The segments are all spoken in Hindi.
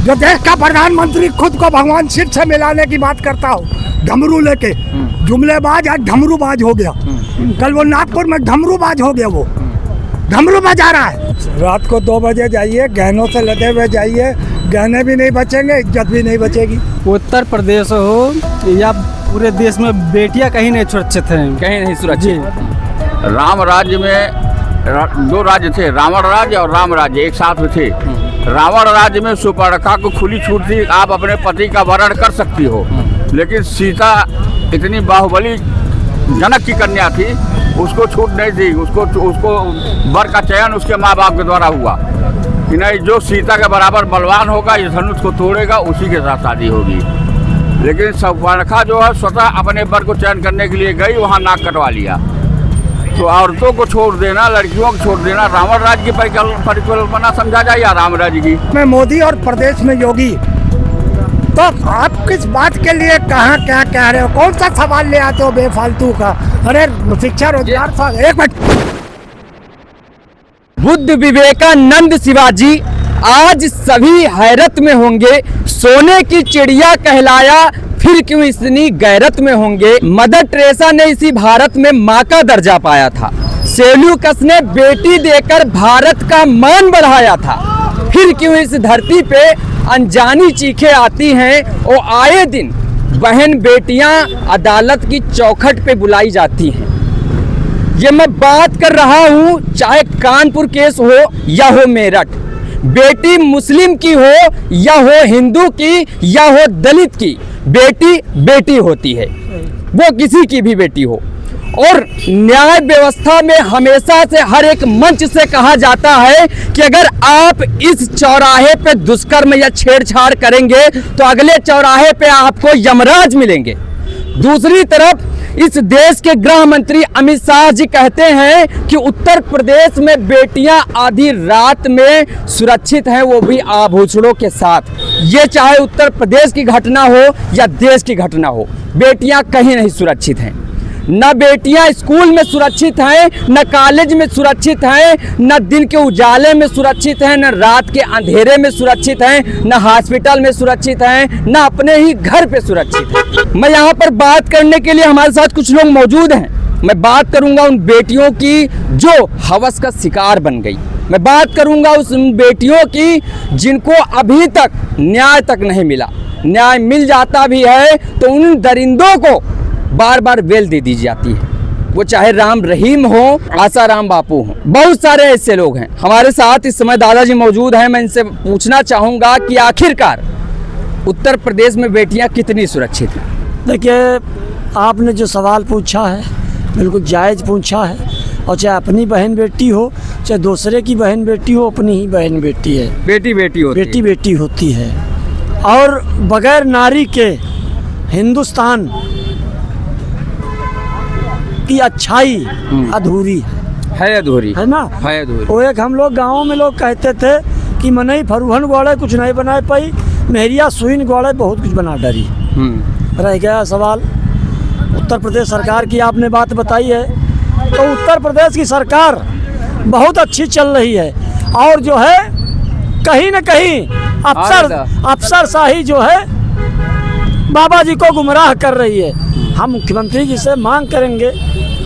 जो देश का प्रधानमंत्री खुद को भगवान शिव से मिलाने की बात करता हो, डमरू लेके जुमलेबाज आज डमरूबाज हो गया। कल वो नागपुर में डमरूबाज हो गया, वो डमरू बजा रहा है। रात को 2 बजे जाइए, गहनों से लदे हुए जाइए, गहने भी नहीं बचेंगे, इज्जत भी नहीं बचेगी। उत्तर प्रदेश हो या पूरे देश में बेटियां कहीं नहीं सुरक्षित हैं, कहीं नहीं सुरक्षित। राम राज्य में 2 राज्य थे, रावण राज्य और राम राज्य एक साथ में थे। रावण राज्य में सुपर्णखा को खुली छूट थी, आप अपने पति का वरण कर सकती हो, लेकिन सीता इतनी बाहुबली जनक की कन्या थी, उसको छूट नहीं थी। उसको वर का चयन उसके माँ बाप के द्वारा हुआ कि नहीं, जो सीता के बराबर बलवान होगा, इस धनुष को तोड़ेगा, उसी के साथ शादी होगी। लेकिन सुपर्णखा जो है स्वतः अपने वर को चयन करने के लिए गई, वहाँ नाक कटवा लिया। तो औरतों को छोड़ देना, लड़कियों को छोड़ देना, रावण राज्य की परिकल्पना समझा जाए या राम राज्य की? मैं मोदी और प्रदेश में योगी, तो आप किस बात के लिए कहाँ क्या कह रहे हो? कौन सा सवाल ले आते हो बेफालतू का? अरे शिक्षा रोजगार। एक मिनट। बुद्ध विवेकानंद शिवाजी आज सभी हैरत में होंगे। सोने की चिड़िया कहलाया, फिर क्यों इतनी गैरत में होंगे। मदर टेरेसा ने इसी भारत में माँ का दर्जा पाया था। सेल्यूकस ने बेटी देकर भारत का मान बढ़ाया था। फिर क्यों इस धरती पे अनजानी चीखें आती हैं और आए दिन बहन बेटियां अदालत की चौखट पे बुलाई जाती हैं। ये मैं बात कर रहा हूँ, चाहे कानपुर केस हो या हो मेरठ, बेटी मुस्लिम की हो या हो हिंदू की या हो दलित की, बेटी बेटी होती है, वो किसी की भी बेटी हो। और न्याय व्यवस्था में हमेशा से हर एक मंच से कहा जाता है कि अगर आप इस चौराहे पे दुष्कर्म या छेड़छाड़ करेंगे तो अगले चौराहे पे आपको यमराज मिलेंगे। दूसरी तरफ इस देश के गृह मंत्री अमित शाह जी कहते हैं कि उत्तर प्रदेश में बेटियां आधी रात में सुरक्षित हैं, वो भी आभूषणों के साथ। ये चाहे उत्तर प्रदेश की घटना हो या देश की घटना हो, बेटियां कहीं नहीं सुरक्षित हैं। न बेटियां स्कूल में सुरक्षित हैं, न कॉलेज में सुरक्षित हैं, न दिन के उजाले में सुरक्षित हैं, न रात के अंधेरे में सुरक्षित हैं, न हॉस्पिटल में सुरक्षित हैं, न अपने ही घर पे सुरक्षित हैं। मैं यहाँ पर बात करने के लिए हमारे साथ कुछ लोग मौजूद हैं। मैं बात करूँगा उन बेटियों की जो हवस का शिकार बन गई। मैं बात करूँगा उन बेटियों की जिनको अभी तक न्याय तक नहीं मिला। न्याय मिल जाता भी है तो उन दरिंदों को बार बार बेल दे दी जाती है, वो चाहे राम रहीम हो, आसाराम बापू हो। बहुत सारे ऐसे लोग हैं। हमारे साथ इस समय दादाजी मौजूद हैं। मैं इनसे पूछना चाहूँगा कि आखिरकार उत्तर प्रदेश में बेटियां कितनी सुरक्षित हैं? देखिए, आपने जो सवाल पूछा है बिल्कुल जायज़ पूछा है। और चाहे अपनी बहन बेटी हो, चाहे दूसरे की बहन बेटी हो, अपनी ही बहन बेटी है। बेटी बेटी होती है। बेटी बेटी होती है। और बगैर नारी के हिंदुस्तान की अच्छाई अधूरी है। अधूरी है ना? है अधूरी। वो एक हम लोग गाँव में लोग कहते थे कि मनई फरुहन गोड़े कुछ नहीं बना पाई, मेहरिया सुइन गोड़े बहुत कुछ बना डरी। रह गया सवाल उत्तर प्रदेश सरकार की, आपने बात बताई है, तो उत्तर प्रदेश की सरकार बहुत अच्छी चल रही है। और जो है कहीं न कहीं अफसरशाही जो है बाबा जी को गुमराह कर रही है। हम मुख्यमंत्री जी से मांग करेंगे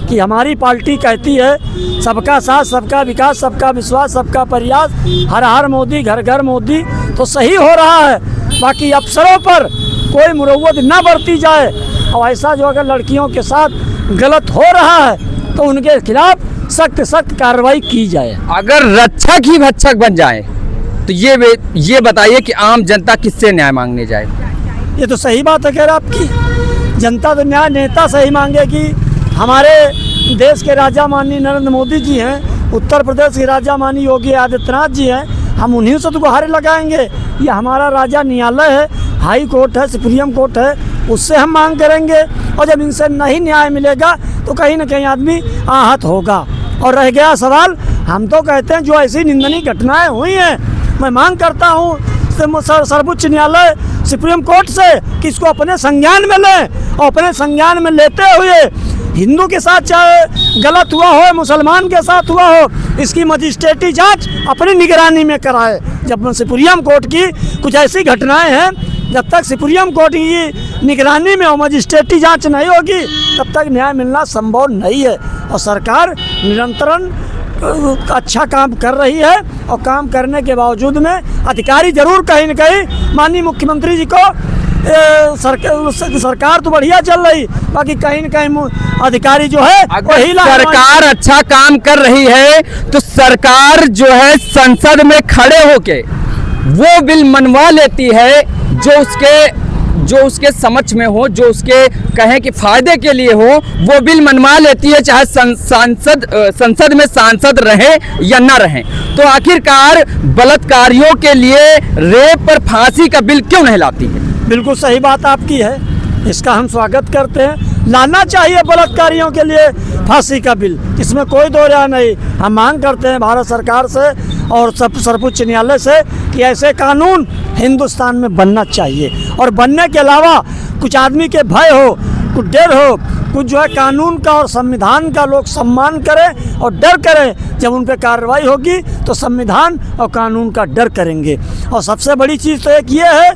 कि हमारी पार्टी कहती है सबका साथ, सबका विकास, सबका विश्वास, सबका प्रयास, हर हर मोदी, घर घर मोदी, तो सही हो रहा है। बाकी अफसरों पर कोई मुरव्वत न बरती जाए, और ऐसा जो अगर लड़कियों के साथ गलत हो रहा है तो उनके खिलाफ सख्त कार्रवाई की जाए। अगर रक्षक ही भक्षक बन जाए तो ये बताइए कि आम जनता किससे न्याय मांगने जाए? ये तो सही बात है खैर आपकी। जनता तो न्याय नेता से ही मांगेगी। हमारे देश के राजा माननीय नरेंद्र मोदी जी हैं, उत्तर प्रदेश के राजा माननीय योगी आदित्यनाथ जी हैं, हम उन्हीं से तो गुहार लगाएंगे। ये हमारा राजा न्यायालय है, हाई कोर्ट है, सुप्रीम कोर्ट है, उससे हम मांग करेंगे। और जब इनसे नहीं न्याय मिलेगा तो कहीं ना कहीं आदमी आहत होगा। और रह गया सवाल, हम तो कहते हैं जो ऐसी निंदनीय घटनाएं हुई हैं, मैं मांग करता हूँ सर्वोच्च न्यायालय सुप्रीम कोर्ट से कि इसको अपने संज्ञान में लें, और अपने संज्ञान में लेते हुए हिंदू के साथ चाहे गलत हुआ हो, मुसलमान के साथ हुआ हो, इसकी मजिस्ट्रेटी जांच अपनी निगरानी में कराए। जब सुप्रीम कोर्ट की कुछ ऐसी घटनाएं हैं, जब तक सुप्रीम कोर्ट की निगरानी में और मजिस्ट्रेटी जांच नहीं होगी तब तक न्याय मिलना संभव नहीं है। और सरकार निरंतरन अच्छा काम कर रही है और काम करने के बावजूद में अधिकारी जरूर कहीं न कहीं माननीय मुख्यमंत्री जी को सरकार तो बढ़िया चल रही, बाकी कहीं न कहीं अधिकारी जो है अगर सरकार अच्छा काम कर रही है तो सरकार जो है संसद में खड़े होके वो बिल मनवा लेती है जो उसके समक्ष में हो, जो उसके कहें कि फायदे के लिए हो, वो बिल मनवा लेती है, चाहे संसद में सांसद रहे या ना रहे। तो आखिरकार बलात्कारियों के लिए रेप पर फांसी का बिल क्यों नहीं लाती है? बिल्कुल सही बात आपकी है, इसका हम स्वागत करते हैं। लाना चाहिए बलात्कारियों के लिए फांसी का बिल, इसमें कोई दो राय नहीं। हम मांग करते हैं भारत सरकार से और सर्वोच्च न्यायालय से कि ऐसे कानून हिंदुस्तान में बनना चाहिए। और बनने के अलावा कुछ आदमी के भय हो, कुछ डर हो, कुछ जो है कानून का और संविधान का लोग सम्मान करें और डर करें। जब उन पर कार्रवाई होगी तो संविधान और कानून का डर करेंगे। और सबसे बड़ी चीज़ तो एक ये है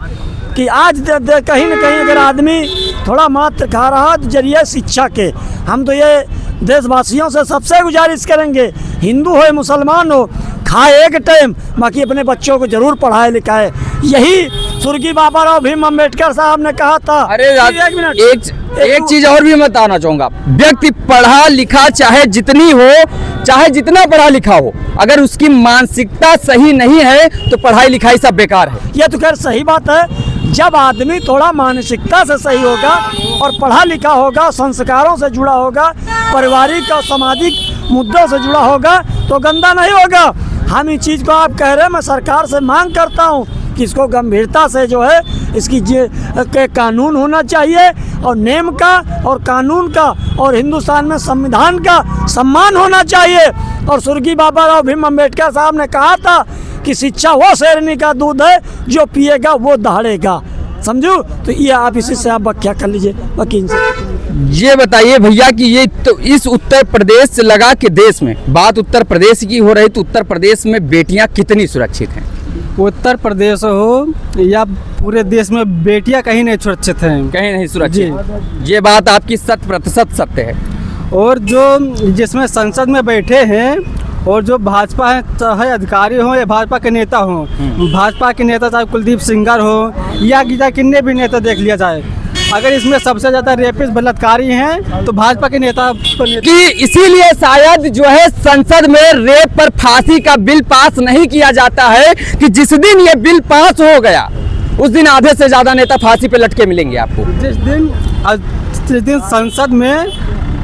कि आज कहीं न कहीं अगर आदमी थोड़ा मात्र खा रहा तो जरिए शिक्षा के, हम तो ये देशवासियों से सबसे गुजारिश करेंगे, हिंदू हो मुसलमान हो, खाए एक टाइम, बाकी अपने बच्चों को जरूर पढ़ाए लिखाए। यही स्वर्गीय बाबा राव भीम अम्बेडकर साहब ने कहा था। अरे एक चीज और भी मैं बताना चाहूंगा, व्यक्ति पढ़ा लिखा चाहे जितनी हो, चाहे जितना पढ़ा लिखा हो, अगर उसकी मानसिकता सही नहीं है तो पढ़ाई लिखाई सब बेकार है। यह तो खैर सही बात है। जब आदमी थोड़ा मानसिकता से सही होगा और पढ़ा लिखा होगा, संस्कारों से जुड़ा होगा, पारिवारिक और सामाजिक मुद्दों से जुड़ा होगा तो गंदा नहीं होगा। हम इस चीज़ को आप कह रहे हैं, मैं सरकार से मांग करता हूँ कि इसको गंभीरता से जो है इसकी के कानून होना चाहिए और नियम का और कानून का और हिंदुस्तान में संविधान का सम्मान होना चाहिए। और स्वर्गीय बाबा राव भीम अम्बेडकर साहब ने कहा था कि शिक्षा वो शेरनी का दूध है, जो पिएगा वो दहाड़ेगा। समझू? तो ये आप इसी से आप व्याख्या कर लीजिए वकील से। ये बताइए भैया कि ये तो इस उत्तर प्रदेश से लगा के देश में बात उत्तर प्रदेश की हो रही, तो उत्तर प्रदेश में बेटियां कितनी सुरक्षित हैं? उत्तर प्रदेश हो या पूरे देश में बेटियां कहीं नहीं सुरक्षित हैं। कहीं नहीं सुरक्षित, ये बात आपकी 100% सत्य है। और जो जिसमें संसद में बैठे हैं और जो भाजपा है, चाहे अधिकारी हो या भाजपा के नेता हो, भाजपा के नेता चाहे कुलदीप सिंगर हो या किन्ने भी नेता देख लिया जाए, अगर इसमें सबसे ज्यादा रेपिस्ट बलात्कारी हैं तो भाजपा के नेता कि इसीलिए शायद जो है संसद में रेप पर फांसी का बिल पास नहीं किया जाता है कि जिस दिन ये बिल पास हो गया उस दिन आधे से ज्यादा नेता फांसी पे लटके मिलेंगे आपको। जिस दिन संसद में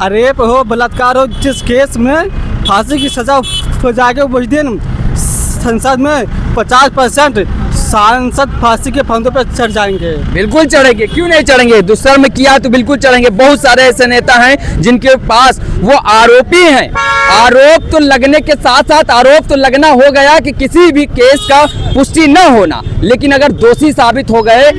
रेप हो, बलात्कार हो, जिस केस में फांसी की सजा हो जाएगी उस दिन संसद में 50% सांसद फांसी के फंदों पर चढ़ जाएंगे। बिल्कुल चढ़ेंगे, क्यों नहीं चढ़ेंगे? दुष्कर्म किया तो बिल्कुल चढ़ेंगे। बहुत सारे ऐसे नेता हैं जिनके पास वो आरोपी हैं, आरोप तो लगने के साथ साथ आरोप तो लगना हो गया कि किसी भी केस का पुष्टि न होना, लेकिन अगर दोषी साबित हो गए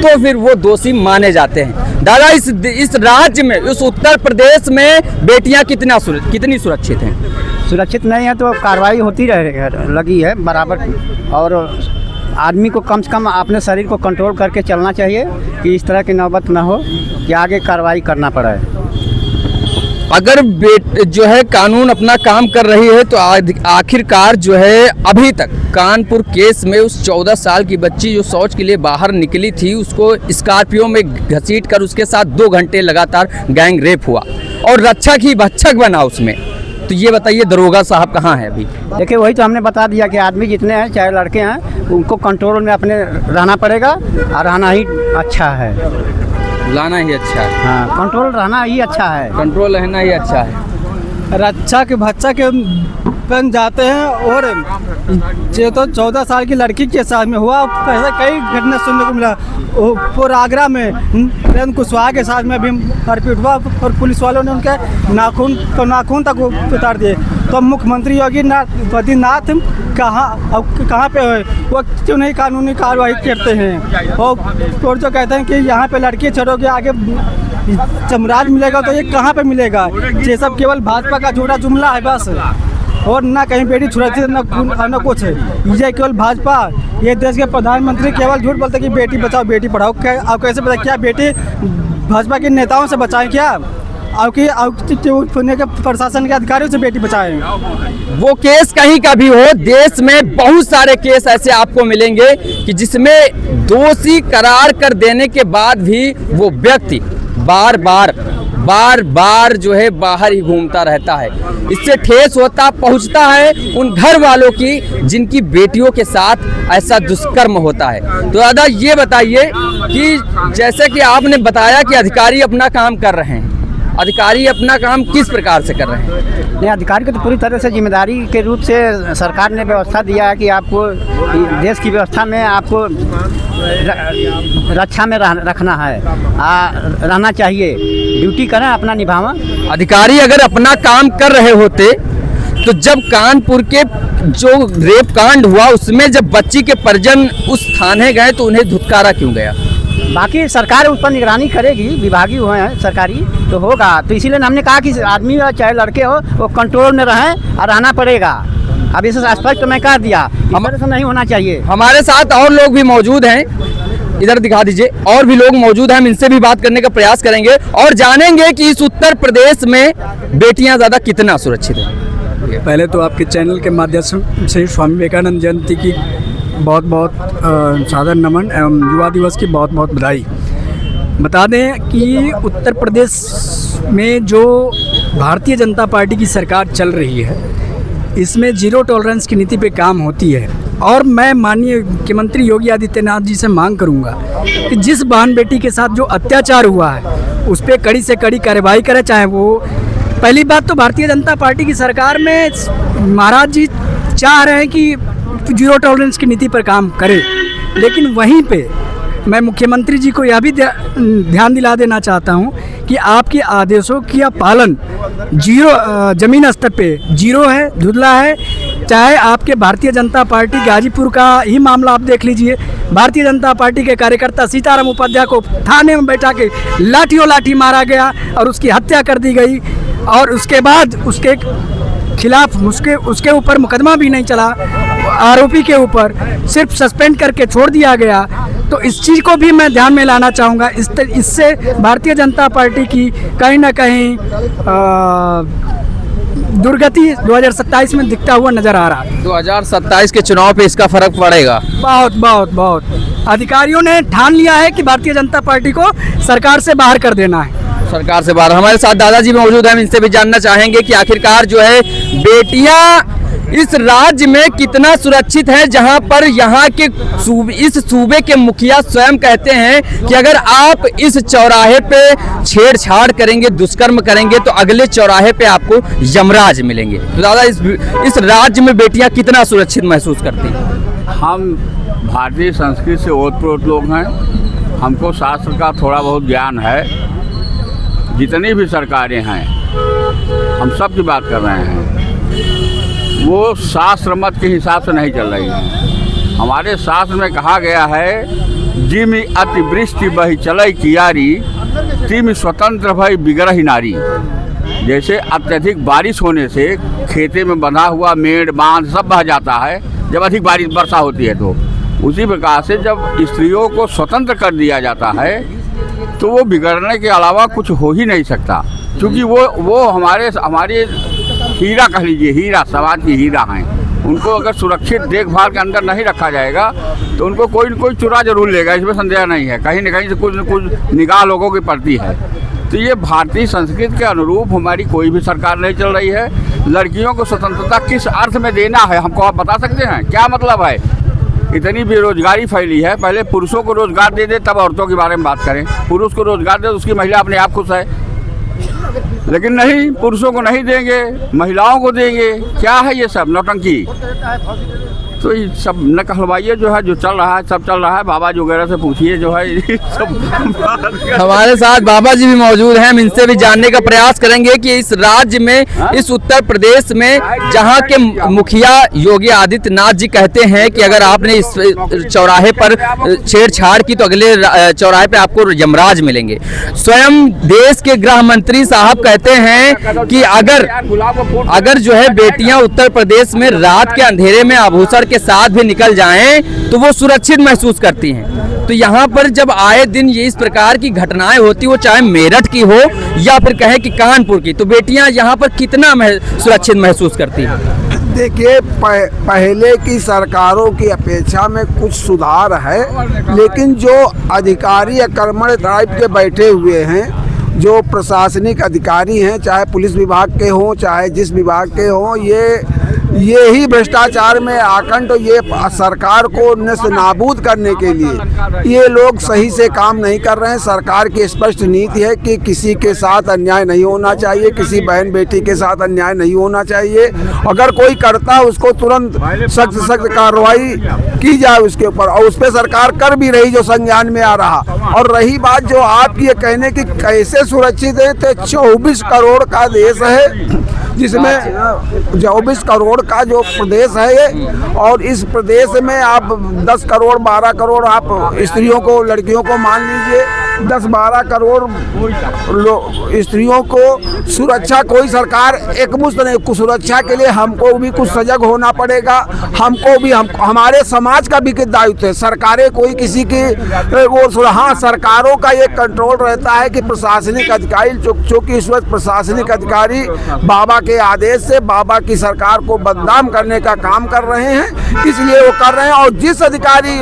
तो फिर वो दोषी माने जाते हैं। दादा इस राज्य में, इस उत्तर प्रदेश में बेटियां कितनी सुरक्षित हैं? सुरक्षित नहीं है तो कार्रवाई होती लगी है बराबर की। और आदमी को कम से कम अपने शरीर को कंट्रोल करके चलना चाहिए कि इस तरह की नौबत ना हो कि आगे कार्रवाई करना पड़े। अगर जो है कानून अपना काम कर रही है तो आखिरकार जो है अभी तक कानपुर केस में उस 14 साल की बच्ची जो शौच के लिए बाहर निकली थी, उसको स्कॉर्पियो में घसीटकर उसके साथ 2 घंटे लगातार गैंग रेप हुआ और रक्षक ही भक्षक बना उसमें। तो ये बताइए दरोगा साहब कहाँ है अभी? देखिए वही तो हमने बता दिया कि आदमी जितने हैं चाहे लड़के हैं उनको कंट्रोल में अपने रहना पड़ेगा और रहना ही अच्छा है, लाना ही अच्छा है। हाँ, कंट्रोल रहना ही अच्छा है, कंट्रोल रहना ही अच्छा है। रक्षा के भक्षा के बन जाते हैं। और ये तो 14 साल की लड़की के साथ में हुआ, ऐसा कई घटना सुनने को मिला। और आगरा में नरेंद्र कुशवाहा के साथ में भी मारपीट हुआ और पुलिस वालों ने उनके नाखून तक उतार दिए। तो मुख्यमंत्री योगी आदित्यनाथ कहाँ पे है, वो क्यों नहीं कानूनी कार्रवाई करते हैं? और जो कहते हैं कि यहाँ पे लड़की छोड़ोगे आगे चमराज मिलेगा तो ये कहाँ पे मिलेगा? ये सब केवल भाजपा का झूठा जुमला है बस, और ना कहीं बेटी सुरक्षित ना कुछ है। ये केवल भाजपा, ये देश के प्रधानमंत्री केवल झूठ बोलते कि बेटी बचाओ बेटी पढ़ाओ। आप कैसे बताए क्या बेटी भाजपा के नेताओं से बचाएं क्या? के प्रशासन के अधिकारियों से बेटी बचाएं? वो केस कहीं का भी हो, देश में बहुत सारे केस ऐसे आपको मिलेंगे कि जिसमें दोषी करार कर देने के बाद भी वो व्यक्ति बार बार जो है बाहर ही घूमता रहता है। इससे ठेस पहुंचता है उन घर वालों की जिनकी बेटियों के साथ ऐसा दुष्कर्म होता है। तो दादा ये बताइए कि जैसे कि आपने बताया कि अधिकारी अपना काम कर रहे हैं, अधिकारी अपना काम किस प्रकार से कर रहे हैं? नहीं, अधिकारी को तो पूरी तरह से जिम्मेदारी के रूप से सरकार ने व्यवस्था दिया है कि आपको देश की व्यवस्था में आपको रक्षा में रखना है, रहना चाहिए, ड्यूटी करें, अपना निभावा। अधिकारी अगर अपना काम कर रहे होते तो जब कानपुर के जो रेप कांड हुआ उसमें जब बच्ची के परिजन उस थाने गए तो उन्हें धुतकारा क्यों गया? बाकी सरकार उस पर निगरानी करेगी, विभागीय हुए हैं सरकारी तो होगा। तो इसीलिए हमने कहा कि आदमी हो चाहे लड़के हो वो कंट्रोल में रहें और रहना पड़ेगा। अब इसे स्पष्ट मैं कह दिया, हमारे से नहीं होना चाहिए। हमारे साथ और लोग भी मौजूद हैं, इधर दिखा दीजिए, और भी लोग मौजूद हैं, हम इनसे भी बात करने का प्रयास करेंगे और जानेंगे कि इस उत्तर प्रदेश में बेटियां ज़्यादा कितना सुरक्षित हैं। पहले तो आपके चैनल के माध्यम से स्वामी विवेकानंद जयंती की बहुत बहुत सादर नमन एवं युवा दिवस की बहुत बहुत बधाई। बता दें कि उत्तर प्रदेश में जो भारतीय जनता पार्टी की सरकार चल रही है इसमें जीरो टॉलरेंस की नीति पे काम होती है। और मैं माननीय मुख्यमंत्री योगी आदित्यनाथ जी से मांग करूंगा कि जिस बहन बेटी के साथ जो अत्याचार हुआ है उस पर कड़ी से कड़ी कार्रवाई करे। चाहे वो पहली बात तो भारतीय जनता पार्टी की सरकार में महाराज जी चाह रहे हैं कि जीरो टॉलरेंस की नीति पर काम करे, लेकिन वहीं पे मैं मुख्यमंत्री जी को यह भी ध्यान दिला देना चाहता हूं कि आपके आदेशों का पालन जीरो ज़मीन स्तर पे जीरो है, धुंधला है। चाहे आपके भारतीय जनता पार्टी गाजीपुर का ही मामला आप देख लीजिए, भारतीय जनता पार्टी के कार्यकर्ता सीताराम उपाध्याय को थाने में बैठा के लाठियों लाठी मारा गया और उसकी हत्या कर दी गई, और उसके बाद उसके खिलाफ उसके ऊपर मुकदमा भी नहीं चला, आरोपी के ऊपर सिर्फ सस्पेंड करके छोड़ दिया गया। तो इस चीज़ को भी मैं ध्यान में लाना चाहूँगा। इससे भारतीय जनता पार्टी की कहीं ना कहीं दुर्गति 2027 में दिखता हुआ नजर आ रहा है। 2027 के चुनाव पे इसका फर्क पड़ेगा? बहुत बहुत बहुत। अधिकारियों ने ठान लिया है कि भारतीय जनता पार्टी को सरकार से बाहर कर देना है। सरकार से बाहर। हमारे साथ दादाजी मौजूद हैं, हम इनसे भी जानना चाहेंगे कि आखिरकार जो है बेटियां इस राज्य में कितना सुरक्षित है, जहां पर यहाँ के इस सूबे के मुखिया स्वयं कहते हैं कि अगर आप इस चौराहे पे छेड़छाड़ करेंगे, दुष्कर्म करेंगे तो अगले चौराहे पे आपको यमराज मिलेंगे। तो दादा इस राज्य में बेटियां कितना सुरक्षित महसूस करती हैं? हम भारतीय संस्कृति से ओतप्रोत लोग हैं, हमको शास्त्र का थोड़ा बहुत ज्ञान है। जितनी भी सरकारें हैं, हम सब की बात कर रहे हैं, वो शास्त्र मत के हिसाब से नहीं चल रही है। हमारे शास्त्र में कहा गया है, जिमि अतिवृष्टि बही चलई कियारी, तिमि स्वतंत्र भई बिगड़ही नारी। जैसे अत्यधिक बारिश होने से खेते में बंधा हुआ मेड़ बांध सब बह जाता है जब अधिक बारिश वर्षा होती है, तो उसी प्रकार से जब स्त्रियों को स्वतंत्र कर दिया जाता है तो वो बिगड़ने के अलावा कुछ हो ही नहीं सकता, क्योंकि वो हमारे हीरा कह लीजिए, हीरा समाज की हीरा हैं। उनको अगर सुरक्षित देखभाल के अंदर नहीं रखा जाएगा तो उनको कोई न कोई चुरा जरूर लेगा, इसमें संदेह नहीं है। कहीं न कहीं से कुछ न कुछ निगाह लोगों की पड़ती है। तो ये भारतीय संस्कृति के अनुरूप हमारी कोई भी सरकार नहीं चल रही है। लड़कियों को स्वतंत्रता किस अर्थ में देना है, हमको आप बता सकते हैं? क्या मतलब है? इतनी बेरोजगारी फैली है, पहले पुरुषों को रोजगार दे दे तब औरतों के बारे में बात करें। पुरुष को रोजगार दे तो उसकी महिला अपने आप खुश है, लेकिन नहीं, पुरुषों को नहीं देंगे, महिलाओं को देंगे। क्या है ये सब नौटंकी? तो ये सब न कहलवाइए, जो है जो चल रहा है सब चल रहा है। बाबा जी वगैरह से पूछिए जो है ये सब। हमारे साथ बाबा जी भी मौजूद हैं, हम इनसे भी जानने का प्रयास करेंगे कि इस राज्य में, इस उत्तर प्रदेश में, जहां के मुखिया योगी आदित्यनाथ जी कहते हैं कि अगर आपने इस चौराहे पर छेड़छाड़ की तो अगले चौराहे पे आपको यमराज मिलेंगे। स्वयं देश के गृह मंत्री साहब कहते हैं कि अगर जो है बेटियां उत्तर प्रदेश में रात के अंधेरे में आभूषण के साथ भी निकल जाएं तो वो सुरक्षित महसूस करती हैं। तो यहाँ पर जब आए दिन ये इस प्रकार की घटनाएं होती, वो चाहे मेरठ की हो या फिर कहें कि कानपुर की, तो बेटियां यहाँ पर कितना सुरक्षित महसूस करती हैं? देखिए, पहले की सरकारों की अपेक्षा में कुछ सुधार है, लेकिन जो अधिकारी या कर्मठ टाइप के बैठे हुए हैं, जो प्रशासनिक अधिकारी हैं, चाहे पुलिस विभाग के हों चाहे जिस विभाग के हों, ये ही भ्रष्टाचार में आकंठ, ये सरकार को नेस्तनाबूद करने के लिए ये लोग सही से काम नहीं कर रहे हैं। सरकार की स्पष्ट नीति है कि किसी के साथ अन्याय नहीं होना चाहिए, किसी बहन बेटी के साथ अन्याय नहीं होना चाहिए। अगर कोई करता है उसको तुरंत सख्त कार्रवाई की जाए उसके ऊपर, और उस पर सरकार कर भी रही जो संज्ञान में आ रहा। और रही बात जो आप ये कहने की कैसे सुरक्षित है, तो 24 करोड़ का देश है, जिसमें 24 करोड़ का जो प्रदेश है ये, और इस प्रदेश में आप 10 करोड़ 12 करोड़ आप स्त्रियों को, लड़कियों को मान लीजिए, 10-12 करोड़ स्त्रियों को सुरक्षा कोई सरकार एकमुश्त नहीं। सुरक्षा के लिए हमको भी कुछ सजग होना पड़ेगा, हमको भी हमारे समाज का भी दायित्व है। सरकारें कोई किसी की वो, हाँ, सरकारों का ये कंट्रोल रहता है कि प्रशासनिक अधिकारी, चूँकि इस वक्त प्रशासनिक अधिकारी बाबा के आदेश से बाबा की सरकार को बदनाम करने का काम कर रहे हैं, इसलिए वो कर रहे हैं। और जिस अधिकारी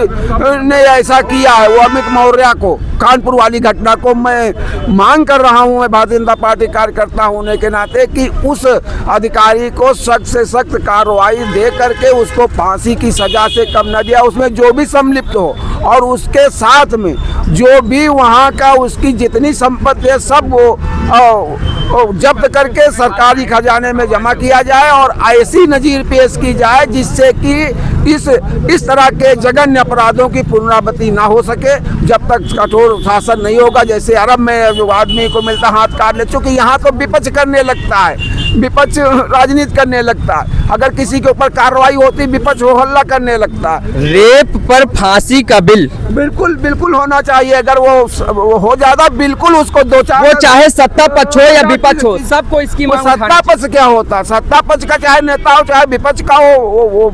ने ऐसा किया है, वो अमित मौर्य को, कानपुर वाली घटना को, मैं मांग कर रहा हूं, मैं भारतीय जनता पार्टी कार्यकर्ता होने के नाते, कि उस अधिकारी को सख्त से सख्त कार्रवाई दे करके उसको फांसी की सजा से कम न दिया, उसमें जो भी सम्मिलित हो, और उसके साथ में जो भी वहां का उसकी जितनी संपत्ति है सब वो जब्त करके सरकारी खजाने में जमा किया जाए, और ऐसी नजीर पेश की जाए जिससे कि इस तरह के जघन्य अपराधों की पुनरावृत्ति ना हो सके। जब तक कठोर शासन नहीं होगा, जैसे अरब में जो आदमी को मिलता हाथ काट ले, चूंकि यहाँ तो विपक्ष करने लगता है, विपक्ष राजनीति करने लगता है। अगर किसी के ऊपर कार्रवाई होती, विपक्ष हो हल्ला करने लगता है। रेप पर फांसी का बिल बिल्कुल होना चाहिए। अगर वो हो जाता, बिल्कुल उसको 2-4, वो चाहे सत्ता पक्ष हो या विपक्ष हो, सबको इसकी मांग उठानी सत्ता पक्ष क्या होता है? सत्ता पक्ष का चाहे नेता हो चाहे विपक्ष का हो, वो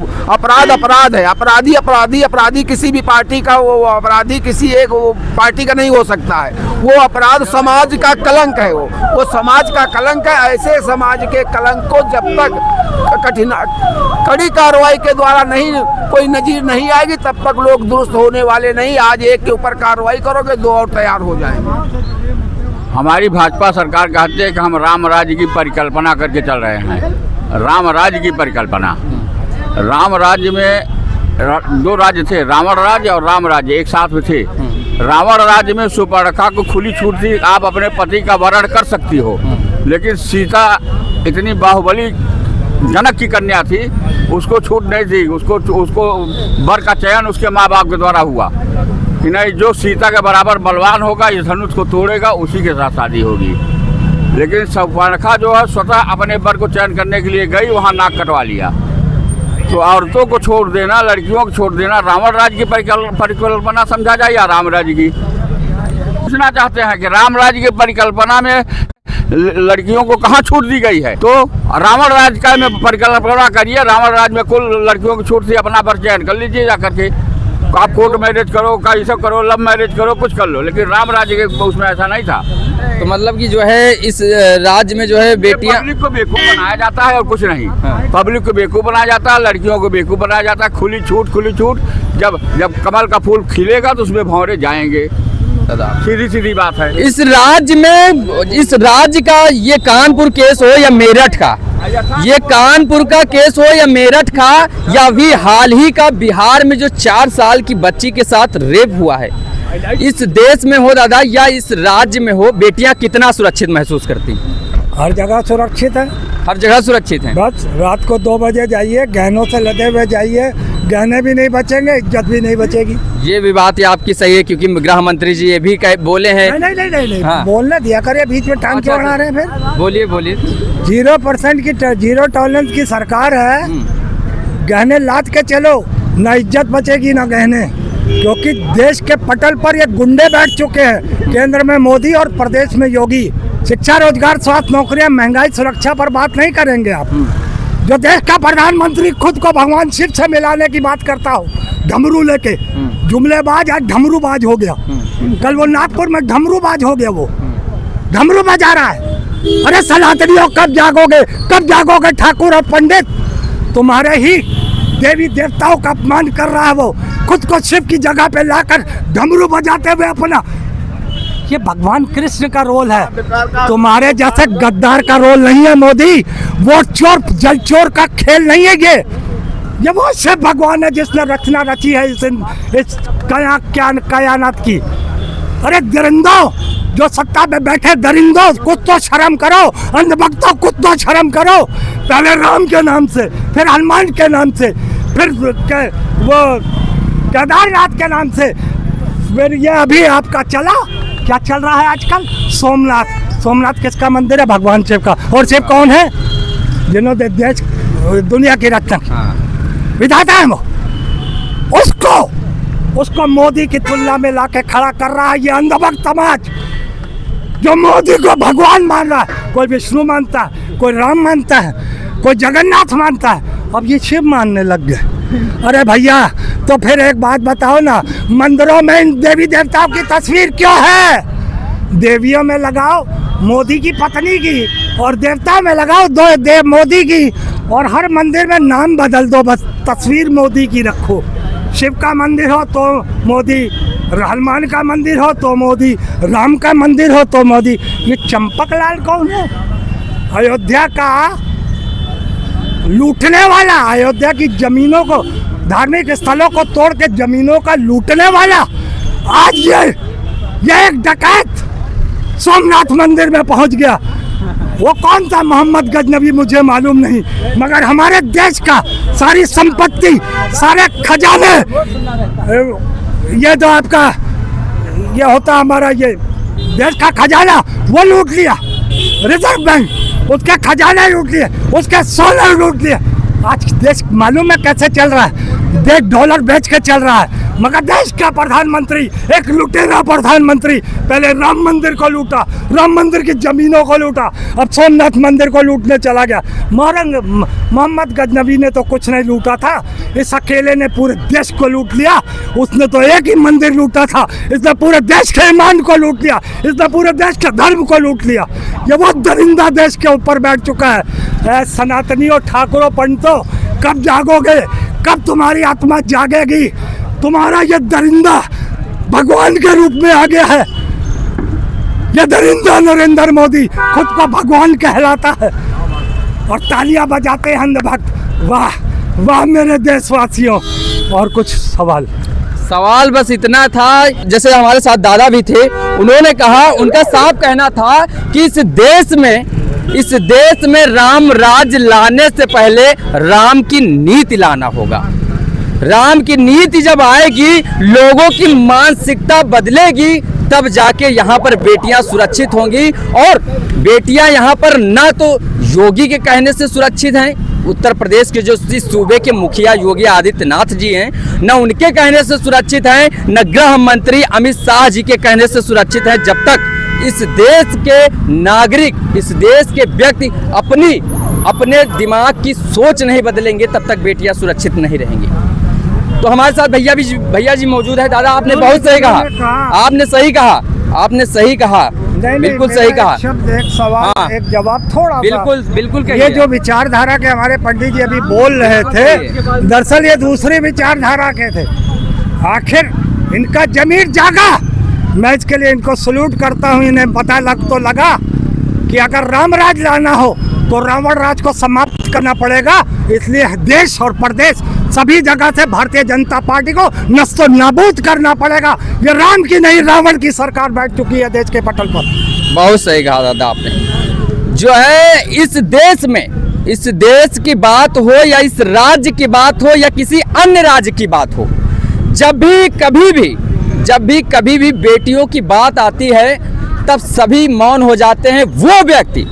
अपराध है। अपराधी किसी भी पार्टी का, वो अपराधी किसी एक पार्टी का नहीं हो सकता है। वो अपराध समाज का कलंक है, वो समाज का कलंक है। ऐसे समाज के कलंक को जब तक कड़ी कार्रवाई के द्वारा नहीं कोई नजीर नहीं आएगी, तब तक लोग दुरुस्त होने वाले नहीं। आज एक के ऊपर कार्रवाई करोगे, 2 और तैयार हो जाएंगे। हमारी भाजपा सरकार कहती है कि हम राम राज्य की परिकल्पना करके चल रहे हैं। राम राज्य की परिकल्पना, राम राज्य में 2 राज्य थे, रावण राज्य और राम राज्य एक साथ में थे। रावण राज्य में सुपर्णखा को खुली छूट थी, आप अपने पति का वरण कर सकती हो, लेकिन सीता इतनी बाहुबली जनक की कन्या थी, उसको छूट नहीं थी। उसको वर का चयन उसके माँ बाप के द्वारा हुआ कि नहीं, जो सीता के बराबर बलवान होगा, इस धनुष को तोड़ेगा, उसी के साथ शादी होगी। लेकिन सुपर्णखा जो है स्वतः अपने वर को चयन करने के लिए गई, वहाँ नाक कटवा लिया। तो औरतों को छोड़ देना, लड़कियों को छोड़ देना, रावण राज्य की परिकल्पना समझा जाए या राम राज्य की? पूछना चाहते हैं कि राम राज्य की परिकल्पना में लड़कियों को कहाँ छूट दी गई है? तो रावण राज्य का में परिकल्पना करिए, रावण राज्य में कुल लड़कियों की छूट थी, अपना वर चयन कर लीजिए जा करके। आप कोर्ट मैरिज करो, का ये सब करो, लव मैरिज करो, कुछ कर लो, लेकिन राम राज्य के उसमें ऐसा नहीं था। तो मतलब कि जो है इस राज्य में जो है बेटियां, पब्लिक को बेवकूफ बनाया जाता है और कुछ नहीं। पब्लिक को बेवकूफ बनाया जाता है, लड़कियों को बेवकूफ बनाया जाता है। खुली छूट। जब कमल का फूल खिलेगा तो उसमें भंवरे जाएंगे, सीधी बात है। इस राज्य का ये कानपुर केस हो या मेरठ का, ये कानपुर का केस हो या मेरठ का, या भी हाल ही का बिहार में जो 4 साल की बच्ची के साथ रेप हुआ है, इस देश में हो दादा या इस राज्य में हो, बेटियां कितना सुरक्षित महसूस करती? हर जगह सुरक्षित है, हर जगह सुरक्षित है। बस रात को 2 बजे जाइए, गहनों से लदे हुए जाइए, गहने भी नहीं बचेंगे, इज्जत भी नहीं बचेगी। ये भी बात है आपकी सही है, क्योंकि गृह मंत्री जी ये भी बोले हैं। नहीं नहीं नहीं नहीं हाँ। बोलने दिया करिए, बीच में टांग क्यों अड़ा रहे हैं फिर? बोलिए बोलिए। 0% की 0 टॉलरेंस की सरकार है। गहने लाद के चलो, ना इज्जत बचेगी ना गहने, क्योंकि देश के पटल पर ये गुंडे बैठ चुके हैं। केंद्र में मोदी और प्रदेश में योगी। शिक्षा, रोजगार, स्वास्थ्य, नौकरियां, महंगाई, सुरक्षा पर बात नहीं करेंगे आप। जो देश का प्रधानमंत्री खुद को भगवान शिव से मिलाने की बात करता हो, डमरू लेके, जुमलेबाज आज डमरूबाज हो गया। कल वो नागपुर में डमरूबाज हो गया, वो डमरू बजा रहा है। अरे सनातनियों कब जागोगे, कब जागोगे? ठाकुर और पंडित तुम्हारे ही देवी देवताओं का अपमान कर रहा है। वो खुद को शिव की जगह पे लाकर डमरू बजाते हुए अपना, ये भगवान कृष्ण का रोल है, तुम्हारे जैसे गद्दार का रोल नहीं है मोदी। वो चोर जल चोर का खेल नहीं है ये वो शिव भगवान है जिसने रचना रची है इस कायनात की। अरे दरिंदो, जो सत्ता पे बैठे दरिंदो, कुछ तो शर्म करो। अंधभक्तों, कुछ तो शर्म करो। पहले राम के नाम से, फिर हनुमान के नाम से, फिर वो केदारनाथ के नाम से, फिर ये अभी आपका चला, क्या चल रहा है आजकल? सोमनाथ। सोमनाथ किसका मंदिर है? भगवान शिव का। और शिव कौन है? जिन्होंने देश दुनिया की रचना की, विधाता है वो। उसको मोदी की तुलना में लाके खड़ा कर रहा है ये अंधभक्त समाज, जो मोदी को भगवान मान रहा है। कोई विष्णु मानता है, कोई राम मानता है, कोई जगन्नाथ मानता है, अब ये शिव मानने लग गए। अरे भैया, तो फिर एक बात बताओ ना, मंदिरों में इन देवी देवताओं की तस्वीर क्यों है? देवियों में लगाओ मोदी की पत्नी की, और देवता में लगाओ दो देव मोदी की, और हर मंदिर में नाम बदल दो, बस तस्वीर मोदी की रखो। शिव का मंदिर हो तो मोदी, हनुमान का मंदिर हो तो मोदी, राम का मंदिर हो तो मोदी। ये चंपकलाल कौन है? अयोध्या का लूटने वाला, अयोध्या की जमीनों को, धार्मिक स्थलों को तोड़ के जमीनों का लूटने वाला। आज ये एक डकैत सोमनाथ मंदिर में पहुंच गया। वो कौन था? मोहम्मद गजनबी, मुझे मालूम नहीं, मगर हमारे देश का सारी संपत्ति, सारे खजाने, ये जो आपका ये होता हमारा ये देश का खजाना, वो लूट लिया। रिजर्व बैंक उसके खजाने लूट लिए, उसके सोने लूट लिए। आज देश मालूम है कैसे चल रहा है? देश डॉलर बेच के चल रहा है, मगर देश का प्रधानमंत्री एक लुटेरा प्रधानमंत्री। पहले राम मंदिर को लूटा, राम मंदिर की जमीनों को लूटा, अब सोमनाथ मंदिर को लूटने चला गया। मोहम्मद गजनबी ने तो कुछ नहीं लूटा था, इस अकेले ने पूरे देश को लूट लिया। उसने तो एक ही मंदिर लूटा था, इसने पूरे देश के ईमान को लूट लिया, इसने पूरे देश के धर्म को लूट लिया। ये वो दरिंदा देश के ऊपर बैठ चुका है। सनातनियों, ठाकुरों, पंडितों, कब जागोगे? कब तुम्हारी आत्मा जागेगी? तुम्हारा ये दरिंदा भगवान के रूप में आ गया है। ये दरिंदा नरेंद्र मोदी खुद को भगवान कहलाता है और तालियां बजाते हैं अंधभक्त। वाह वाह मेरे देशवासियों। और कुछ सवाल बस इतना था, जैसे हमारे साथ दादा भी थे, उन्होंने कहा, उनका साफ कहना था कि इस देश में राम राज लाने से पहले राम की नीति लाना होगा। राम की नीति जब आएगी, लोगों की मानसिकता बदलेगी, तब जाके यहाँ पर बेटियां सुरक्षित होंगी। और बेटियां यहाँ पर न तो योगी के कहने से सुरक्षित हैं, उत्तर प्रदेश के जो सूबे के मुखिया योगी आदित्यनाथ जी हैं, न उनके कहने से सुरक्षित हैं, न गृह मंत्री अमित शाह जी के कहने से सुरक्षित हैं। जब तक इस देश के नागरिक, इस देश के व्यक्ति अपने दिमाग की सोच नहीं बदलेंगे, तब तक बेटियां सुरक्षित नहीं रहेंगी। तो हमारे साथ भैया जी मौजूद है। दादा, आपने बहुत सही कहा, आपने सही कहा, बिल्कुल सही कहा। शब्द एक सवाल, हाँ, एक जवाब, थोड़ा बिल्कुल ये जो विचारधारा के हमारे पंडित जी अभी बोल रहे थे, दरअसल ये दूसरी विचारधारा के थे। आखिर इनका जमीर जागा। मैं इसके लिए इनको सल्यूट करता हूँ। इन्हें पता लगा कि अगर राम राज लाना हो तो रावण राज को समाप्त करना पड़ेगा। इसलिए देश और प्रदेश सभी जगह से भारतीय जनता पार्टी को नस्तो नाबूद करना पड़ेगा। ये राम की नहीं, रावण की सरकार बैठ चुकी है देश के पटल पर। बहुत सही कहा दादा आपने। जो है इस देश में इस देश की बात हो या इस राज्य की बात हो या किसी अन्य राज्य की बात हो, जब भी कभी भी बेटियों की बात आती है तब सभी मौन हो जाते हैं। वो व्यक्ति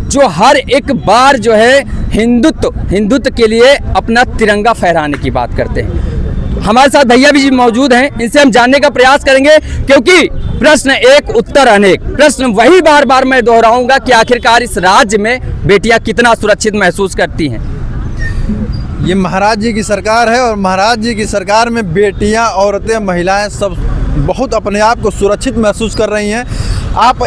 जो हर एक बार जो है हिंदुत्व के लिए अपना तिरंगा फहराने की बात करते हैं। हमारे साथ भैया भी मौजूद हैं, इनसे हम जानने का प्रयास करेंगे, क्योंकि प्रश्न एक उत्तर अनेक। प्रश्न वही बार बार मैं दोहराऊंगा कि आखिरकार इस राज्य में बेटियां कितना सुरक्षित महसूस करती हैं। ये महाराज जी की सरकार है और महाराज जी की सरकार में बेटियां, औरतें, महिलाएं सब बहुत अपने आप को सुरक्षित महसूस कर रही हैं। आप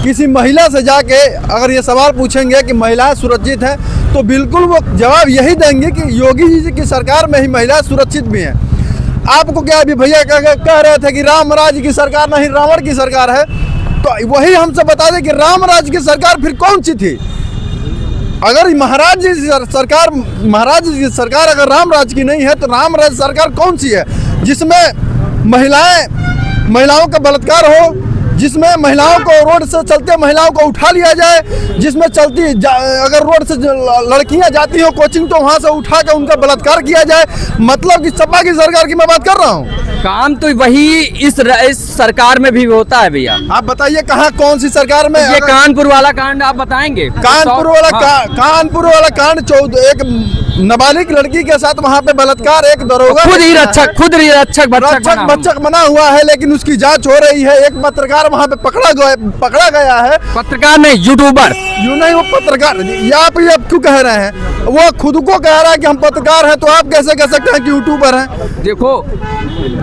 किसी महिला से जाके अगर ये सवाल पूछेंगे कि महिलाएं सुरक्षित हैं, तो बिल्कुल वो जवाब यही देंगे कि योगी जी की सरकार में ही महिलाएं सुरक्षित भी हैं। आपको क्या अभी भैया कह रहे थे कि राम राज्य की सरकार नहीं रावण की सरकार है, तो वही हमसे बता दें कि राम राज्य की सरकार फिर कौन सी थी। अगर महाराज जी की सरकार अगर राम राज्य की नहीं है, तो राम राज्य सरकार कौन सी है, जिसमें महिलाओं का बलात्कार हो, जिसमें महिलाओं को रोड से चलते महिलाओं को उठा लिया जाए, जिसमें अगर रोड से लड़कियां जाती हो कोचिंग तो वहां से उठा के उनका बलात्कार किया जाए। मतलब कि सपा की सरकार की मैं बात कर रहा हूँ। काम तो वही इस सरकार में भी होता है भैया। आप बताइए कहाँ कौन सी सरकार में। ये कानपुर वाला कांड आप बताएंगे। कानपुर वाला कांड 14 एक नाबालिग लड़की के साथ वहाँ पे बलात्कार, एक दरोगा खुद ही रक्षक भक्षक बना हुआ है, लेकिन उसकी जांच हो रही है। एक पत्रकार वहाँ पे पकड़ा गया है। पत्रकार नहीं, यूट्यूबर। यूं नहीं, वो पत्रकार। आप ये क्यों कह रहे हैं? वो खुद को कह रहा है कि हम पत्रकार हैं, तो आप कैसे कह सकते हैं कि यूट्यूबर हैं? देखो,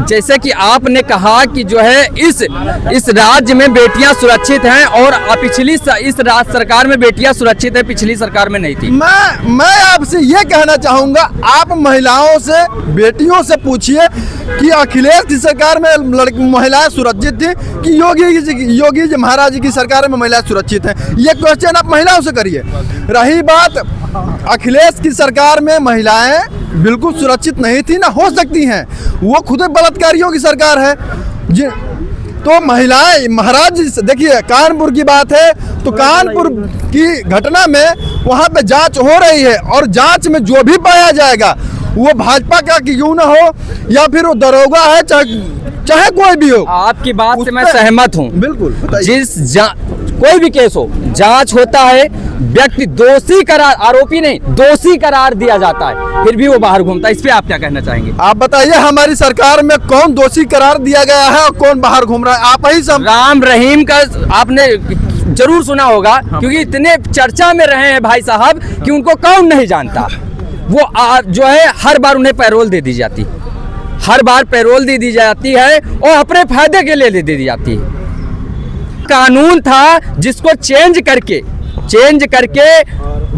जैसे कि आपने कहा कि जो है इस राज्य में बेटियां सुरक्षित हैं और इस राज्य सरकार में बेटियां सुरक्षित है, पिछली सरकार में नहीं थी। मैं आपसे ये कहना चाहूंगा, आप महिलाओं से, बेटियों से पूछिए कि अखिलेश की सरकार में महिलाएं सुरक्षित थी कि योगी जी महाराज जी की सरकार में महिलाएं सुरक्षित हैं। ये क्वेश्चन आप महिलाओं से करिए। रही बात अखिलेश की सरकार में महिलाएं बिल्कुल सुरक्षित नहीं थी, ना हो सकती हैं, वो खुद बलात्कारियों की सरकार है जी। तो महिलाएं, महाराज जी, देखिए कानपुर की बात है, तो कानपुर की घटना में वहाँ पे जांच हो रही है और जांच में जो भी पाया जाएगा, वो भाजपा का क्यों ना हो या फिर वो दरोगा है, चाहे कोई भी हो। आपकी बात से मैं सहमत हूँ। बिल्कुल। कोई भी केस हो, जांच होता है, व्यक्ति दोषी करार, आरोपी नहीं, दोषी करार दिया जाता है, फिर भी वो बाहर घूमता है। इस पे आप क्या कहना चाहेंगे? आप बताइए, हमारी सरकार में कौन दोषी करार दिया गया है और कौन बाहर घूम रहा है? आप ही सब। राम रहीम का आपने जरूर सुना होगा, क्योंकि इतने चर्चा में रहे हैं भाई साहब कि उनको कौन नहीं जानता। वो जो है हर बार उन्हें पैरोल दे दी जाती है और अपने फायदे के लिए दे दी जाती है। कानून था जिसको चेंज करके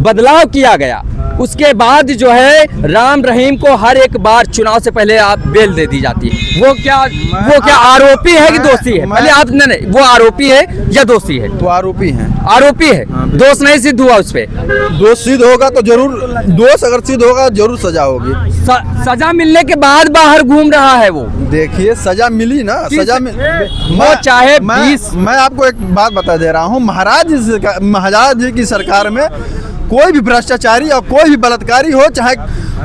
बदलाव किया गया। उसके बाद जो है राम रहीम को हर एक बार चुनाव से पहले आप बेल दे दी जाती है। वो क्या आरोपी है कि दोषी है? पहले आप नहीं, वो आरोपी है या दोषी है? तो आरोपी है। दोष नहीं सिद्ध हुआ, उस पे दोष सिद्ध होगा तो जरूर, दोष अगर सिद्ध होगा जरूर सजा होगी। सजा मिलने के बाद बाहर घूम रहा है वो। देखिए, सजा मिली ना, वो चाहे मैं आपको एक बात बता दे रहा हूँ, महाराज जी की सरकार में कोई भी भ्रष्टाचारी और कोई भी बलात्कारी हो, चाहे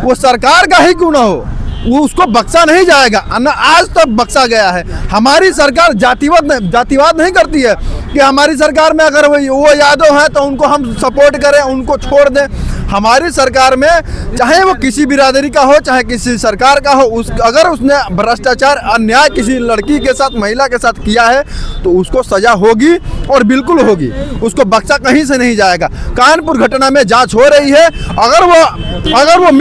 वो सरकार का ही क्यों ना हो, वो उसको बख्शा नहीं जाएगा। आज तक बख्शा गया है। हमारी सरकार जातिवाद नहीं करती है कि हमारी सरकार में अगर वो यादव हैं तो उनको हम सपोर्ट करें, उनको छोड़ दें। हमारी सरकार में चाहे वो किसी बिरादरी का हो, चाहे किसी सरकार का हो, अगर उसने भ्रष्टाचार, अन्याय किसी लड़की के साथ, महिला के साथ किया है, तो उसको सजा होगी और बिल्कुल होगी। उसको बख्शा कहीं से नहीं जाएगा। कानपुर घटना में जांच हो रही है। अगर वो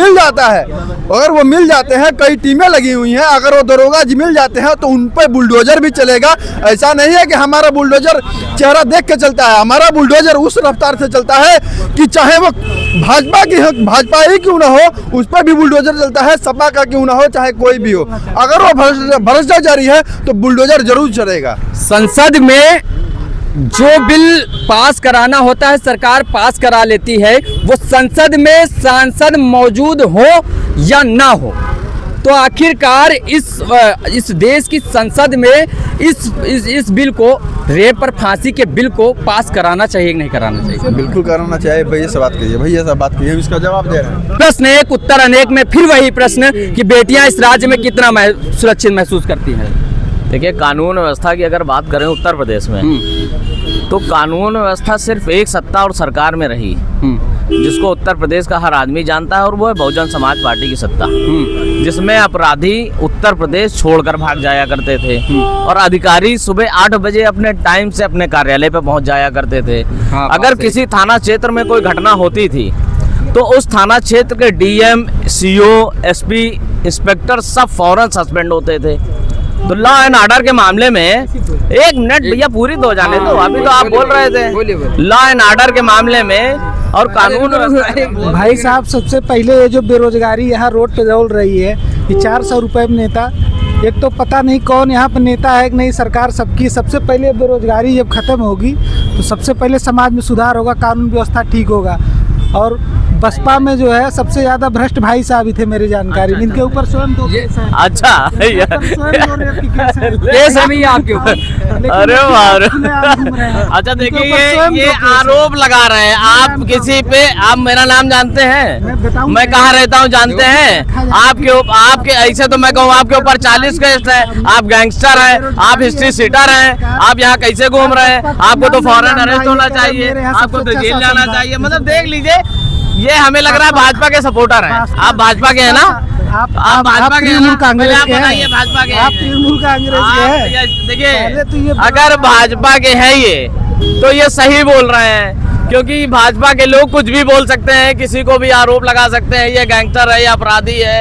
मिल जाते हैं, कई टीमें लगी हुई हैं, अगर वो दरोगा जी मिल जाते हैं तो उन पर बुलडोजर भी चलेगा। ऐसा नहीं है कि हमारा बुलडोजर चेहरा देख के चलता है। हमारा बुलडोजर उस रफ्तार से चलता है कि चाहे वो भाजपा ही क्यों ना हो, उस पर भी बुलडोजर चलता है। सपा का क्यों ना हो, चाहे कोई भी हो, अगर वो भ्रष्टाचारी है तो बुलडोजर जरूर चलेगा। संसद में जो बिल पास कराना होता है, सरकार पास करा लेती है। वो संसद में सांसद मौजूद हो या ना हो, तो आखिरकार इस देश की संसद में इस बिल को रेप पर फांसी के बिल को पास कराना चाहिए कि नहीं कराना चाहिए? बिल्कुल कराना चाहिए। भैया से बात करिए, भैया से बात करिए, हम इसका जवाब दे रहे हैं। प्रश्न एक उत्तर अनेक में फिर वही प्रश्न कि बेटियां इस राज्य में कितना सुरक्षित महसूस करती हैं? देखिए, कानून व्यवस्था की अगर बात करें उत्तर प्रदेश में, तो कानून व्यवस्था सिर्फ एक सत्ता और सरकार में रही जिसको उत्तर प्रदेश का हर आदमी जानता है, और वो है बहुजन समाज पार्टी की सत्ता, जिसमें अपराधी उत्तर प्रदेश छोड़कर भाग जाया करते थे और अधिकारी सुबह 8 बजे अपने टाइम से अपने कार्यालय पे पहुंच जाया करते थे। अगर किसी थाना क्षेत्र में कोई घटना होती थी तो उस थाना क्षेत्र के डीएम, सीओ, एसपी, इंस्पेक्टर सब फौरन सस्पेंड होते थे। तो लॉ एंड ऑर्डर के मामले में, एक मिनट भैया पूरी तो जाने दो, अभी तो आप बोल रहे थे, लॉ एंड ऑर्डर के मामले में और कानून भाई साहब, सबसे पहले ये जो बेरोजगारी यहाँ रोड पे दौड़ रही है, ये 400 रुपये में नेता, एक तो पता नहीं कौन यहाँ पर नेता है कि नहीं, सरकार सबकी। सबसे पहले बेरोजगारी जब खत्म होगी तो सबसे पहले समाज में सुधार होगा, कानून व्यवस्था ठीक होगा। और बसपा में जो है सबसे ज्यादा भ्रष्ट भाई साहब ही थे मेरी जानकारी में, इनके ऊपर स्वयं 2 केस हैं। अच्छा, केस है भी आपके ऊपर? अरे वाह। अच्छा देखिए, ये आरोप लगा रहे हैं आप किसी पे। आप मेरा नाम जानते हैं, मैं कहाँ रहता हूँ जानते हैं? आपके ऐसे तो मैं कहूँ आपके ऊपर 40 केस है, आप गैंगस्टर हैं, आप हिस्ट्री सीटर हैं, आप यहाँ कैसे घूम रहे हैं? आपको तो फौरन अरेस्ट होना चाहिए, आपको तो जेल जाना चाहिए। मतलब देख लीजिए, ये हमें लग रहा है भाजपा के सपोर्टर हैं। आप भाजपा के हैं ना? आप भाजपा के हैं ना? कांग्रेस के हैं? भाजपा के आप तृणमूल कांग्रेस के हैं? देखिए, अगर भाजपा के हैं ये, तो ये सही बोल रहे हैं, क्योंकि भाजपा के लोग कुछ भी बोल सकते हैं, किसी को भी आरोप लगा सकते हैं, ये गैंगस्टर है, ये अपराधी है,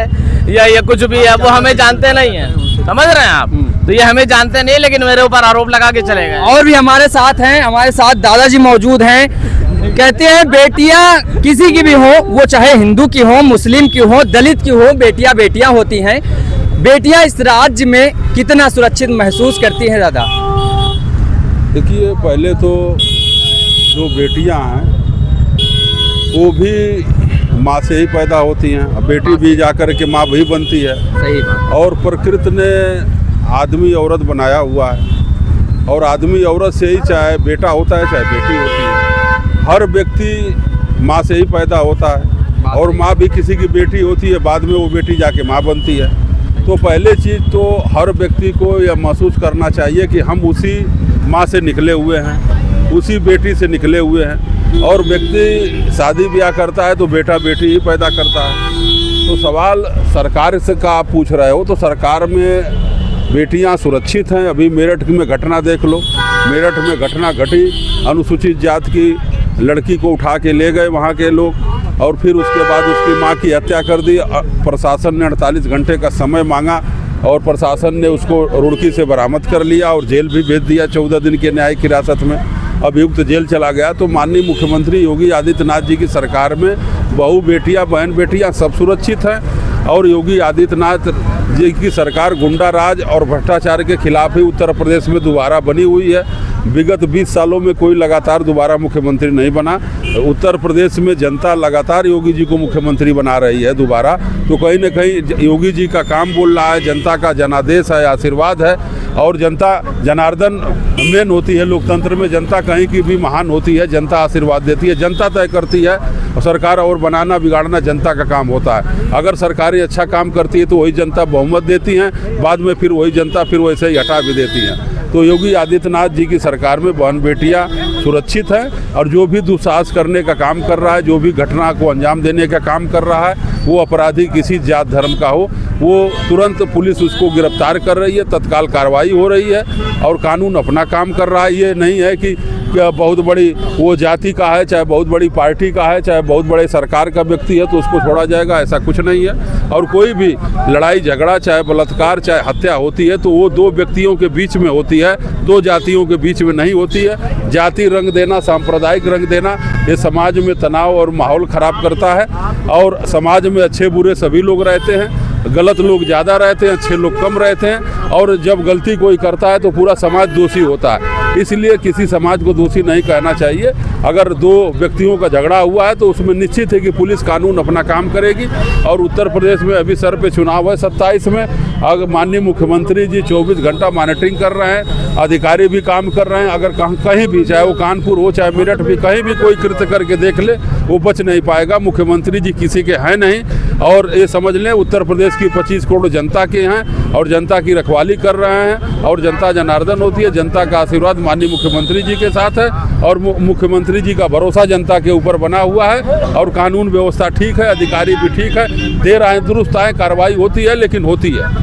या ये कुछ भी है। वो हमें जानते नहीं है, समझ रहे हैं आप? तो ये हमें जानते नहीं, लेकिन मेरे ऊपर आरोप लगा के चले गए। और भी हमारे साथ हैं, हमारे साथ दादाजी मौजूद हैं। कहते हैं बेटियां किसी की भी हो, वो चाहे हिंदू की हो, मुस्लिम की हो, दलित की हो, बेटियां बेटियां होती हैं। बेटियां इस राज्य में कितना सुरक्षित महसूस करती हैं दादा? देखिए, पहले तो जो बेटियां हैं वो भी माँ से ही पैदा होती हैं, अब बेटी भी जाकर के माँ भी बनती है। सही बात। और प्रकृति ने आदमी औरत बनाया हुआ है, और आदमी औरत से ही चाहे बेटा होता है चाहे बेटी होती है। हर व्यक्ति माँ से ही पैदा होता है, और माँ भी किसी की बेटी होती है, बाद में वो बेटी जाके माँ बनती है। तो पहले चीज़ तो हर व्यक्ति को यह महसूस करना चाहिए कि हम उसी माँ से निकले हुए हैं, उसी बेटी से निकले हुए हैं। और व्यक्ति शादी ब्याह करता है तो बेटा बेटी ही पैदा करता है। तो सवाल सरकार से का आप पूछ रहे हो, तो सरकार में बेटियां सुरक्षित हैं। अभी मेरठ में घटना देख लो, मेरठ में घटना घटी, अनुसूचित जात की लड़की को उठा के ले गए वहाँ के लोग, और फिर उसके बाद उसकी माँ की हत्या कर दी। प्रशासन ने 48 घंटे का समय मांगा, और प्रशासन ने उसको रुड़की से बरामद कर लिया और जेल भी भेज दिया 14 दिन के न्यायिक हिरासत में। अभियुक्त जेल चला गया। तो माननीय मुख्यमंत्री योगी आदित्यनाथ जी की सरकार में बहू बेटियां, बहन बेटियां सब सुरक्षित हैं, और योगी आदित्यनाथ जी की सरकार गुंडा राज और भ्रष्टाचार के खिलाफ ही उत्तर प्रदेश में दोबारा बनी हुई है। विगत 20 सालों में कोई लगातार दोबारा मुख्यमंत्री नहीं बना। उत्तर प्रदेश में जनता लगातार योगी जी को मुख्यमंत्री बना रही है दोबारा। तो कहीं न कहीं योगी जी का काम बोल रहा है, जनता का जनादेश है, आशीर्वाद है। और जनता जनार्दन मेन होती है लोकतंत्र में, जनता कहीं की भी महान होती है, जनता आशीर्वाद देती है, जनता तय करती है। और सरकार और बनाना बिगाड़ना जनता का काम होता है। अगर सरकारें अच्छा काम करती है तो वही जनता बहुमत देती हैं, बाद में फिर वही जनता फिर वैसे ही हटा भी देती है। तो योगी आदित्यनाथ जी की सरकार में बहन बेटियां सुरक्षित हैं, और जो भी दुस्साहस करने का काम कर रहा है, जो भी घटना को अंजाम देने का काम कर रहा है, वो अपराधी किसी जात धर्म का हो, वो तुरंत पुलिस उसको गिरफ्तार कर रही है, तत्काल कार्रवाई हो रही है, और कानून अपना काम कर रहा है। ये नहीं है कि बहुत बड़ी वो जाति का है, चाहे बहुत बड़ी पार्टी का है, चाहे बहुत बड़े सरकार का व्यक्ति है तो उसको छोड़ा जाएगा, ऐसा कुछ नहीं है। और कोई भी लड़ाई झगड़ा, चाहे बलात्कार, चाहे हत्या होती है तो वो दो व्यक्तियों के बीच में होती है, दो जातियों के बीच में नहीं होती है। जाति रंग देना, सांप्रदायिक रंग देना, ये समाज में तनाव और माहौल खराब करता है। और समाज में अच्छे बुरे सभी लोग रहते हैं। गलत लोग ज़्यादा रहते हैं, अच्छे लोग कम रहते हैं। और जब गलती कोई करता है तो पूरा समाज दोषी होता है, इसलिए किसी समाज को दोषी नहीं कहना चाहिए। अगर दो व्यक्तियों का झगड़ा हुआ है तो उसमें निश्चित है कि पुलिस कानून अपना काम करेगी। और उत्तर प्रदेश में अभी सर पे चुनाव है 27 में, अगर माननीय मुख्यमंत्री जी 24 घंटा मॉनिटरिंग कर रहे हैं, अधिकारी भी काम कर रहे हैं। अगर कहीं भी, चाहे वो कानपुर हो चाहे मेरठ भी, कहीं भी कोई कृत्य करके देख ले वो बच नहीं पाएगा। मुख्यमंत्री जी किसी के हैं नहीं, और ये समझ लें उत्तर प्रदेश की 25 करोड़ जनता के हैं और जनता की रखवाली कर रहे हैं। और जनता जनार्दन होती है, जनता का आशीर्वाद माननीय मुख्यमंत्री जी के साथ है और मुख्यमंत्री जी का भरोसा जनता के ऊपर बना हुआ है। और कानून व्यवस्था ठीक है, अधिकारी भी ठीक है, देर आए दुरुस्त आए, कार्रवाई होती है लेकिन होती है।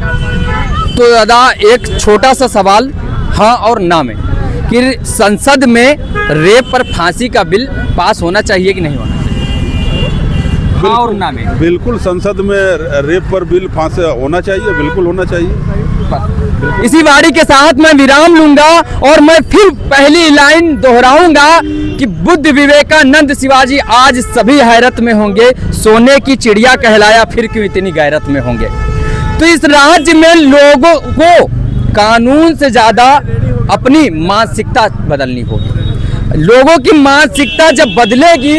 तो दादा एक छोटा सा सवाल हाँ और ना में, कि संसद में रेप पर फांसी का बिल पास होना चाहिए कि नहीं होना चाहिए? हाँ और ना में। बिल्कुल, संसद में रेप पर बिल फांसी होना चाहिए, बिल्कुल होना चाहिए। इसी वाणी के साथ मैं विराम लूंगा और मैं फिर पहली लाइन दोहराऊंगा कि बुद्ध विवेकानंद शिवाजी आज सभी हैरत में होंगे, सोने की चिड़िया कहलाया फिर क्यों इतनी गैरत में होंगे। तो इस राज्य में लोगों को कानून से ज्यादा अपनी मानसिकता बदलनी होगी। लोगों की मानसिकता जब बदलेगी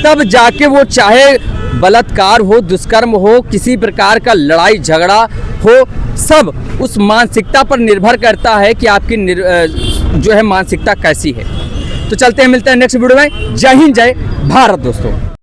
तब जाके वो, चाहे बलात्कार हो, दुष्कर्म हो, किसी प्रकार का लड़ाई झगड़ा हो, सब उस मानसिकता पर निर्भर करता है कि आपकी जो है मानसिकता कैसी है। तो चलते हैं, मिलते हैं नेक्स्ट वीडियो में। जय हिंद, जय भारत दोस्तों।